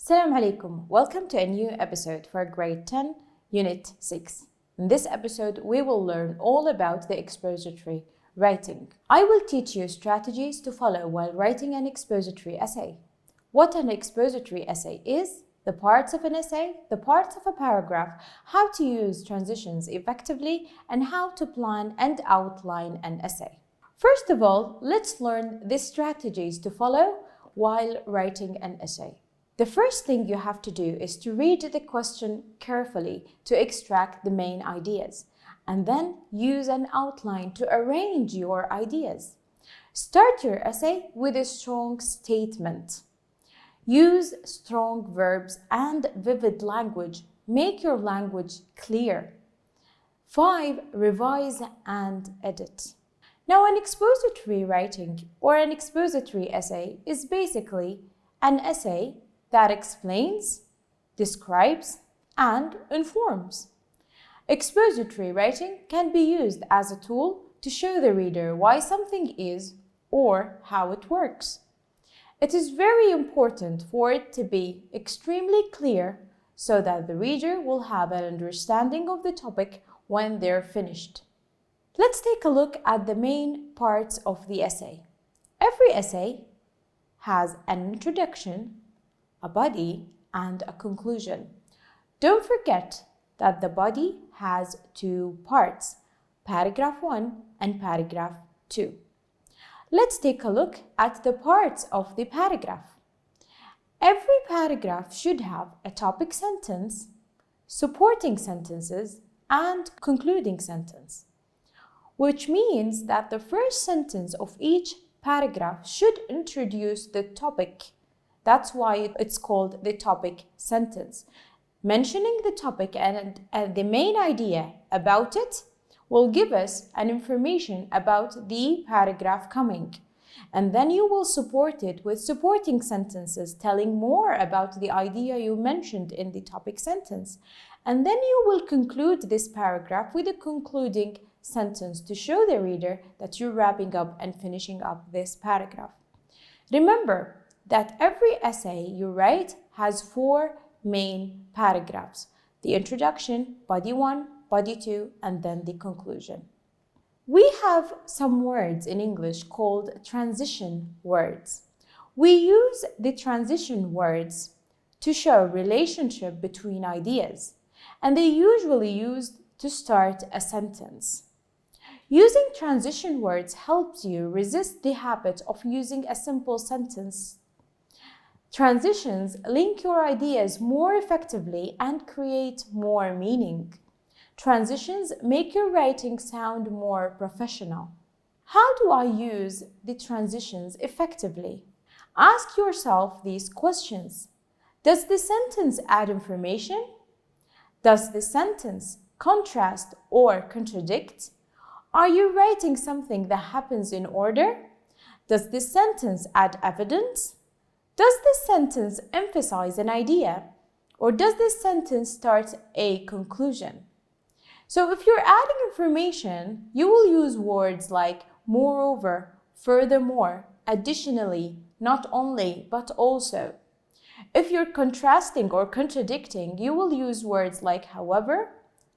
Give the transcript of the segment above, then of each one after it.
Assalamu alaikum. Welcome to a new episode for grade 10, unit 6. In this episode, we will learn all about the expository writing. I will teach you strategies to follow while writing an expository essay. What an expository essay is, the parts of an essay, the parts of a paragraph, how to use transitions effectively, and how to plan and outline an essay. First of all, let's learn the strategies to follow while writing an essay. The first thing you have to do is to read the question carefully to extract the main ideas, and then use an outline to arrange your ideas. Start your essay with a strong statement. Use strong verbs and vivid language. Make your language clear. 5. Revise and edit. Now, an expository writing or an expository essay is basically an essay that explains, describes, and informs. Expository writing can be used as a tool to show the reader why something is or how it works. It is very important for it to be extremely clear so that the reader will have an understanding of the topic when they're finished. Let's take a look at the main parts of the essay. Every essay has an introduction, a body, and a conclusion. Don't forget that the body has two parts, paragraph 1 and paragraph 2. Let's take a look at the parts of the paragraph. Every paragraph should have a topic sentence, supporting sentences, and concluding sentence, which means that the first sentence of each paragraph should introduce the topic. That's why it's called the topic sentence. Mentioning the topic and the main idea about it will give us an information about the paragraph coming. And then you will support it with supporting sentences telling more about the idea you mentioned in the topic sentence. And then you will conclude this paragraph with a concluding sentence to show the reader that you're wrapping up and finishing up this paragraph. Remember that every essay you write has 4 main paragraphs: the introduction, body 1, body 2, and then the conclusion. We have some words in English called transition words. We use the transition words to show relationship between ideas, and they usually used to start a sentence. Using transition words helps you resist the habit of using a simple sentence. Transitions link your ideas more effectively and create more meaning. Transitions make your writing sound more professional. How do I use the transitions effectively? Ask yourself these questions. Does the sentence add information? Does the sentence contrast or contradict? Are you writing something that happens in order? Does the sentence add evidence? Does this sentence emphasize an idea, or does this sentence start a conclusion? So if you're adding information, you will use words like moreover, furthermore, additionally, not only, but also. If you're contrasting or contradicting, you will use words like however,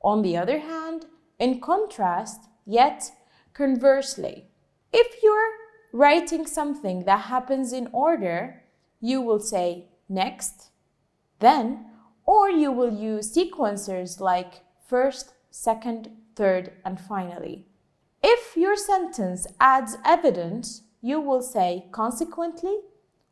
on the other hand, in contrast, yet, conversely. If you're writing something that happens in order, you will say next, then, or you will use sequencers like first, second, third, and finally. If your sentence adds evidence, you will say consequently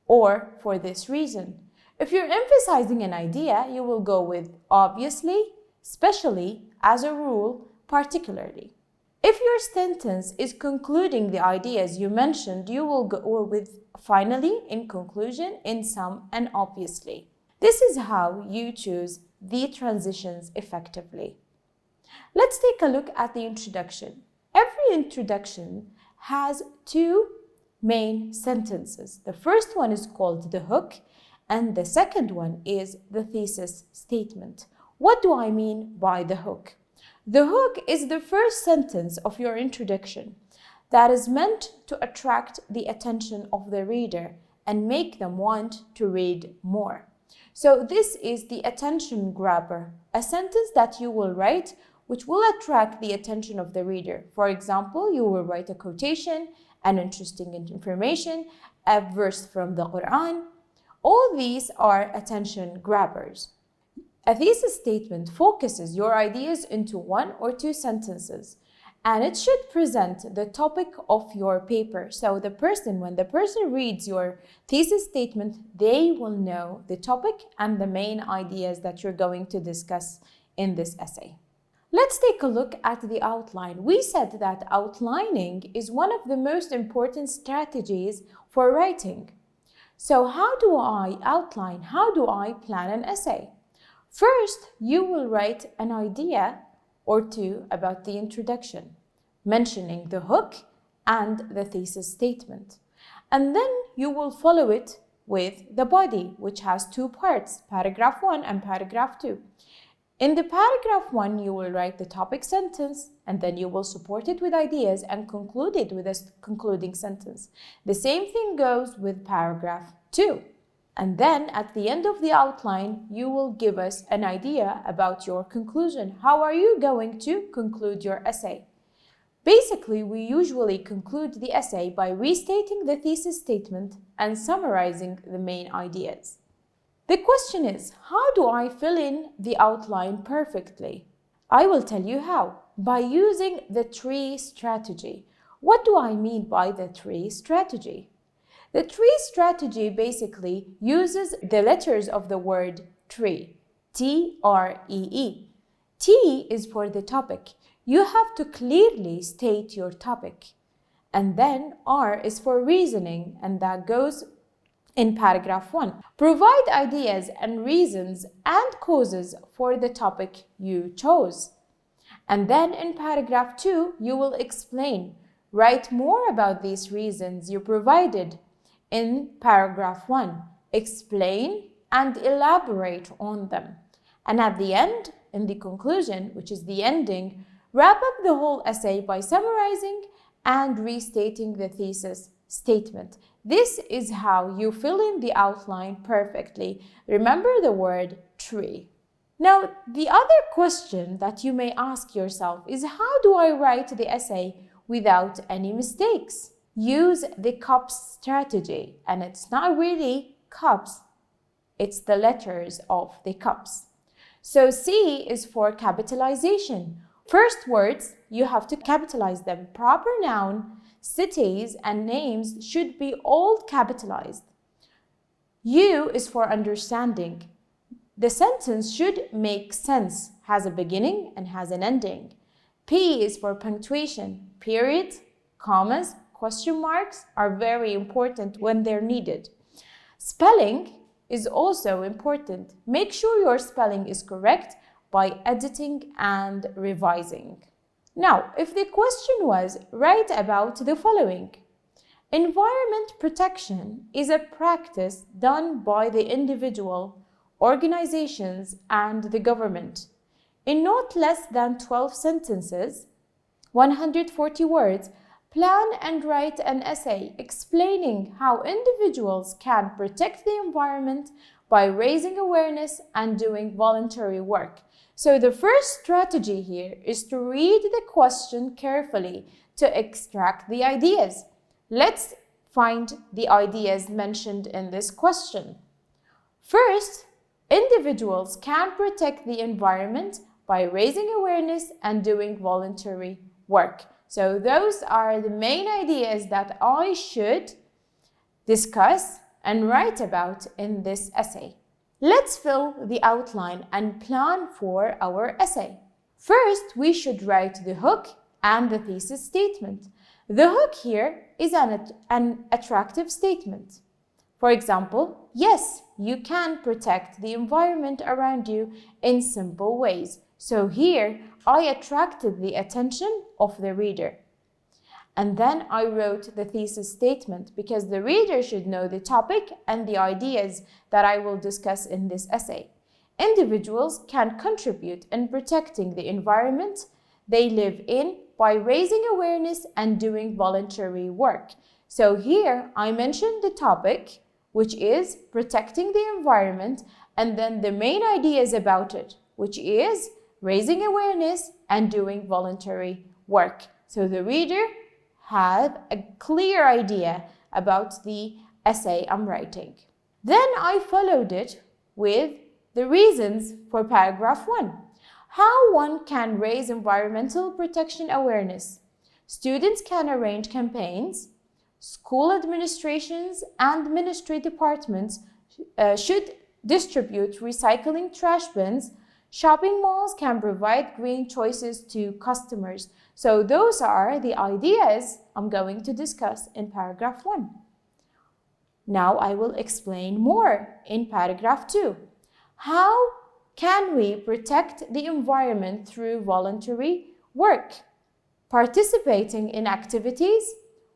or for this reason. If you're emphasizing an idea, you will go with obviously, especially, as a rule, particularly. If your sentence is concluding the ideas you mentioned, you will go with finally, in conclusion, in sum, and obviously. This is how you choose the transitions effectively. Let's take a look at the introduction. Every introduction has 2 main sentences. The first one is called the hook, and the second one is the thesis statement. What do I mean by the hook? The hook is the first sentence of your introduction that is meant to attract the attention of the reader and make them want to read more. So this is the attention grabber, a sentence that you will write which will attract the attention of the reader. For example, you will write a quotation, an interesting information, a verse from the Quran. All these are attention grabbers. A thesis statement focuses your ideas into one or two sentences, and it should present the topic of your paper. So when the person reads your thesis statement, they will know the topic and the main ideas that you're going to discuss in this essay. Let's take a look at the outline. We said that outlining is one of the most important strategies for writing. So how do I outline? How do I plan an essay? First, you will write an idea or two about the introduction, mentioning the hook and the thesis statement. And then you will follow it with the body, which has two parts, paragraph 1 and paragraph 2. In the paragraph 1, you will write the topic sentence, and then you will support it with ideas and conclude it with a concluding sentence. The same thing goes with paragraph 2. And then at the end of the outline, you will give us an idea about your conclusion. How are you going to conclude your essay? Basically, we usually conclude the essay by restating the thesis statement and summarizing the main ideas. The question is, how do I fill in the outline perfectly? I will tell you how. By using the tree strategy. What do I mean by the tree strategy? The tree strategy basically uses the letters of the word tree, T-R-E-E. T is for the topic. You have to clearly state your topic. And then R is for reasoning, and that goes in paragraph 1. Provide ideas and reasons and causes for the topic you chose. And then in paragraph 2, you will explain. Write more about these reasons you provided in paragraph 1. Explain and elaborate on them. And at the end, in the conclusion, which is the ending, wrap up the whole essay by summarizing and restating the thesis statement. This is how you fill in the outline perfectly. Remember the word tree. Now, the other question that you may ask yourself is, how do I write the essay without any mistakes? Use the cups strategy, and it's not really cups, it's the letters of the cups. So C is for capitalization. First words, you have to capitalize them. Proper noun, cities, and names should be all capitalized. U is for understanding. The sentence should make sense, has a beginning and has an ending. P is for punctuation. Period, commas, question marks are very important when they're needed. Spelling is also important. Make sure your spelling is correct by editing and revising. Now, if the question was, write about the following. Environment protection is a practice done by the individual, organizations, and the government. In not less than 12 sentences, 140 words, plan and write an essay explaining how individuals can protect the environment by raising awareness and doing voluntary work. So the first strategy here is to read the question carefully to extract the ideas. Let's find the ideas mentioned in this question. First, individuals can protect the environment by raising awareness and doing voluntary work. So those are the main ideas that I should discuss and write about in this essay. Let's fill the outline and plan for our essay. First, we should write the hook and the thesis statement. The hook here is an attractive statement. For example, yes, you can protect the environment around you in simple ways. So here, I attracted the attention of the reader. And then I wrote the thesis statement because the reader should know the topic and the ideas that I will discuss in this essay. Individuals can contribute in protecting the environment they live in by raising awareness and doing voluntary work. So here I mentioned the topic, which is protecting the environment, and then the main ideas about it, which is raising awareness and doing voluntary work. So the reader had a clear idea about the essay I'm writing. Then I followed it with the reasons for paragraph 1. How one can raise environmental protection awareness. Students can arrange campaigns. School administrations and ministry departments should distribute recycling trash bins. Shopping malls can provide green choices to customers. So those are the ideas I'm going to discuss in paragraph 1. Now I will explain more in paragraph 2. How can we protect the environment through voluntary work? Participating in activities,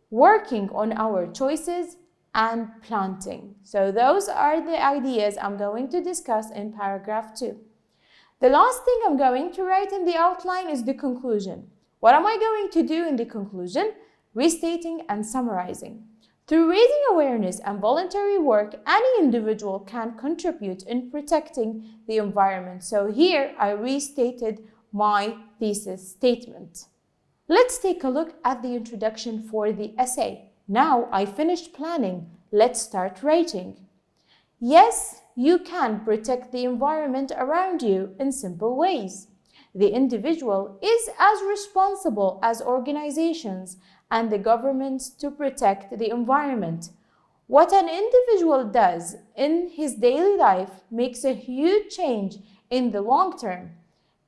working on our choices, and planting. So those are the ideas I'm going to discuss in paragraph 2. The last thing I'm going to write in the outline is the conclusion. What am I going to do in the conclusion? Restating and summarizing. Through raising awareness and voluntary work, any individual can contribute in protecting the environment. So here I restated my thesis statement. Let's take a look at the introduction for the essay. Now I finished planning. Let's start writing. Yes, you can protect the environment around you in simple ways. The individual is as responsible as organizations and the governments to protect the environment. What an individual does in his daily life makes a huge change in the long term.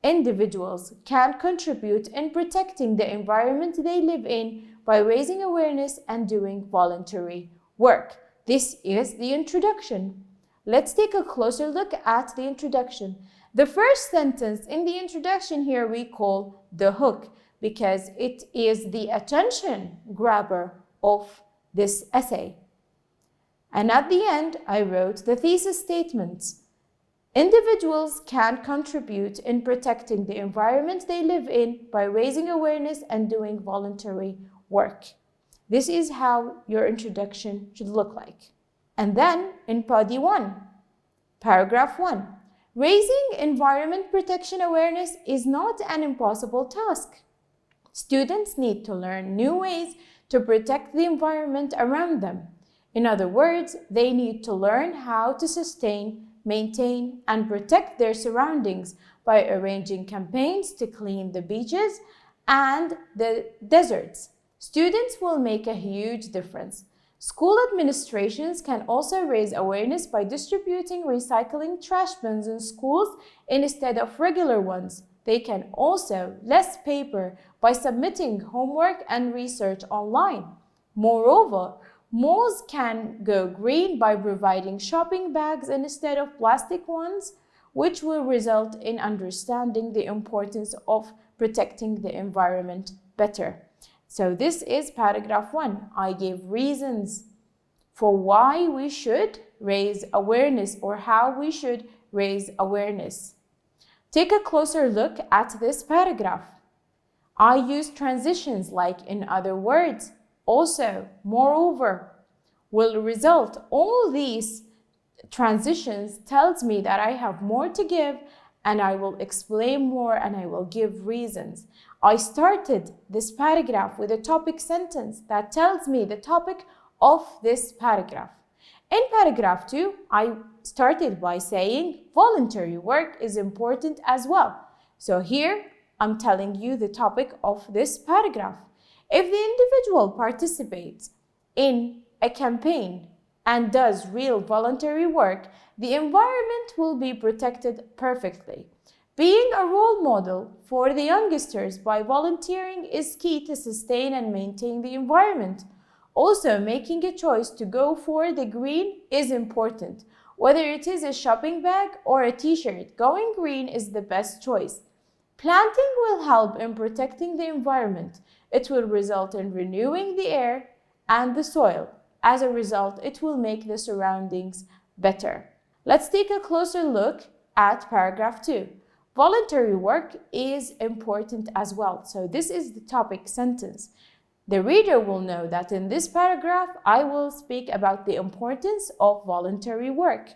Individuals can contribute in protecting the environment they live in by raising awareness and doing voluntary work. This is the introduction. Let's take a closer look at the introduction. The first sentence in the introduction here we call the hook because it is the attention grabber of this essay. And at the end, I wrote the thesis statements. Individuals can contribute in protecting the environment they live in by raising awareness and doing voluntary work. This is how your introduction should look like. And then in body 1, paragraph 1, raising environment protection awareness is not an impossible task. Students need to learn new ways to protect the environment around them. In other words, they need to learn how to sustain, maintain, and protect their surroundings by arranging campaigns to clean the beaches and the deserts. Students will make a huge difference. School administrations can also raise awareness by distributing recycling trash bins in schools instead of regular ones. They can also less paper by submitting homework and research online. Moreover, malls can go green by providing shopping bags instead of plastic ones, which will result in understanding the importance of protecting the environment better. So this is paragraph 1. I gave reasons for why we should raise awareness or how we should raise awareness. Take a closer look at this paragraph. I use transitions like in other words, also, moreover, will result. All these transitions tells me that I have more to give and I will explain more and I will give reasons. I started this paragraph with a topic sentence that tells me the topic of this paragraph. In paragraph 2, I started by saying voluntary work is important as well. So here I'm telling you the topic of this paragraph. If the individual participates in a campaign and does real voluntary work, the environment will be protected perfectly. Being a role model for the youngsters by volunteering is key to sustain and maintain the environment. Also, making a choice to go for the green is important. Whether it is a shopping bag or a t-shirt, going green is the best choice. Planting will help in protecting the environment. It will result in renewing the air and the soil. As a result, it will make the surroundings better. Let's take a closer look at paragraph 2. Voluntary work is important as well. So this is the topic sentence. The reader will know that in this paragraph, I will speak about the importance of voluntary work.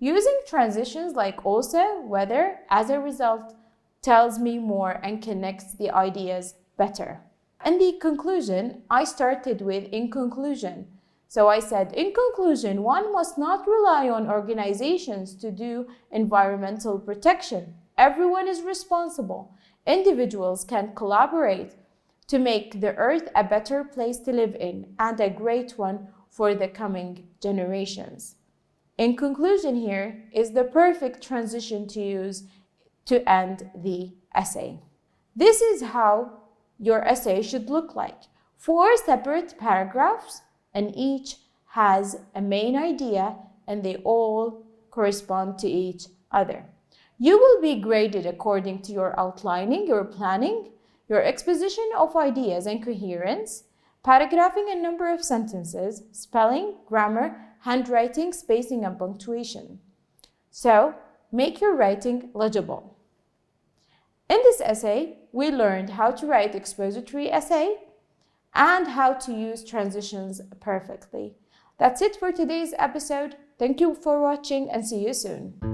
Using transitions like also, whether, as a result, tells me more and connects the ideas better. In the conclusion, I started with in conclusion. So I said, in conclusion, one must not rely on organizations to do environmental protection. Everyone is responsible. Individuals can collaborate to make the earth a better place to live in and a great one for the coming generations. In conclusion, here is the perfect transition to use to end the essay. This is how your essay should look like. 4 separate paragraphs, and each has a main idea, and they all correspond to each other. You will be graded according to your outlining, your planning, your exposition of ideas and coherence, paragraphing and number of sentences, spelling, grammar, handwriting, spacing, and punctuation. So, make your writing legible. In this essay, we learned how to write expository essay and how to use transitions perfectly. That's it for today's episode. Thank you for watching and see you soon.